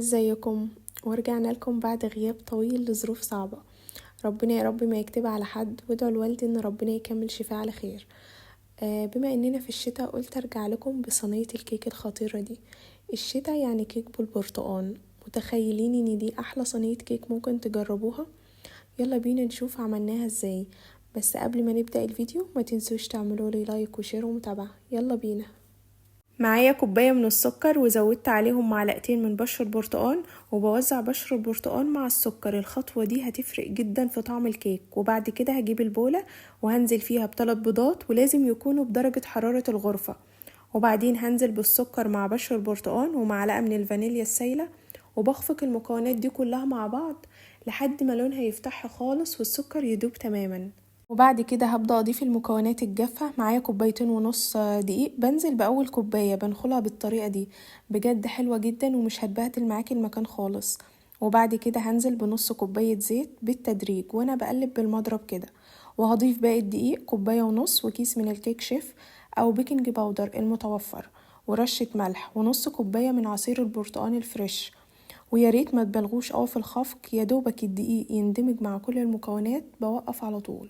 ازيكم؟ ورجعنا لكم بعد غياب طويل لظروف صعبة. ربنا يا رب ما يكتبها على حد، وادعوا لوالدي ان ربنا يكمل شفاه على خير. بما اننا في الشتاء قلت ارجع لكم بصينية الكيك الخطيرة دي. الشتاء يعني كيك بالبرتقال. متخيلين ان دي احلى صينية كيك ممكن تجربوها؟ يلا بينا نشوف عملناها ازاي. بس قبل ما نبدأ الفيديو ما تنسوش تعملوا لي لايك وشير ومتابعة. يلا بينا. معايا كوباية من السكر، وزودت عليهم معلقتين من بشر البرتقال، وبوزع بشر البرتقال مع السكر. الخطوة دي هتفرق جدا في طعم الكيك. وبعد كده هجيب البولة وهنزل فيها ب3 بيضات، ولازم يكونوا بدرجة حرارة الغرفة. وبعدين هنزل بالسكر مع بشر البرتقال ومعلقة من الفانيليا السايلة، وبخفق المكونات دي كلها مع بعض لحد ما لونها يفتح خالص والسكر يدوب تماما. وبعد كده هبدأ أضيف المكونات الجافة. معايا 2.5 كوباية دقيق. بنزل بأول كوباية بنخلها بالطريقة دي، بجد حلوة جدا ومش هتبهدل معاكي المكان خالص. وبعد كده هنزل بنص كوباية زيت بالتدريج وانا بقلب بالمضرب كده. وهضيف باقي الدقيق 1.5 كوباية، وكيس من الكيك شيف او بيكنج باودر المتوفر، ورشة ملح، ونص كوباية من عصير البرتقال الفريش. ويا ريت ما تبالغوش في الخفق، يا دوبك الدقيق يندمج مع كل المكونات بوقف على طول.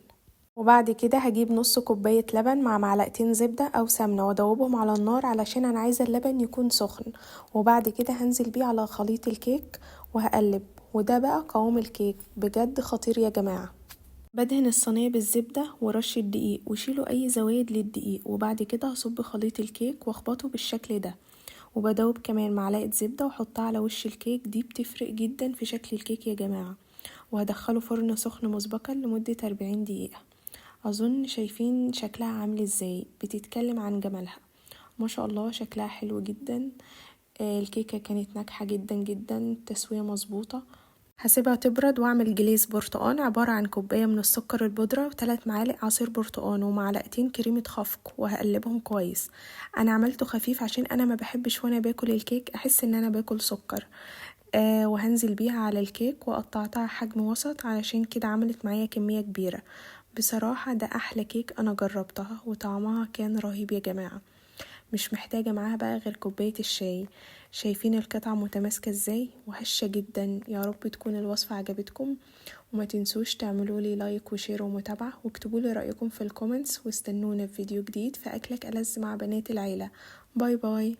وبعد كده هجيب نص كوباية لبن مع معلقتين زبدة او سمنة وادوبهم على النار علشان انا عايزة اللبن يكون سخن. وبعد كده هنزل بيه على خليط الكيك وهقلب. وده بقى قوام الكيك، بجد خطير يا جماعة. بدهن الصينية بالزبدة ورش الدقيق، وشيلوا اي زوايد للدقيق. وبعد كده هصب خليط الكيك واخبطه بالشكل ده. وبدوب كمان معلقة زبدة واحطها على وش الكيك. دي بتفرق جدا في شكل الكيك يا جماعة. وهدخله فرن سخن مسبقا لمدة 40 دقيقة. اظن شايفين شكلها عامل ازاي، بتتكلم عن جمالها. ما شاء الله شكلها حلو جدا. الكيكة كانت ناجحة جدا جدا، التسوية مظبوطة. هسيبها تبرد واعمل جليز برتقان عبارة عن كوباية من السكر البودرة و3 معالق عصير برتقان ومعلقتين كريمة خفق، وهقلبهم كويس. انا عملته خفيف عشان انا ما بحبش وانا باكل الكيك احس ان انا باكل سكر. وهنزل بيها على الكيك وقطعتها حجم وسط، علشان كده عملت معايا كمية كبيرة. بصراحة ده احلى كيك انا جربتها، وطعمها كان رهيب يا جماعة. مش محتاجة معاها بقى غير كوباية الشاي. شايفين القطعة متماسكة ازاي وهشة جدا. يا رب تكون الوصفة عجبتكم، وما تنسوش تعملوا لي لايك وشير ومتابعة، واكتبوا لي رأيكم في الكومنتس، واستنونا في فيديو جديد في أكلك ألذ مع بنات العيلة. باي باي.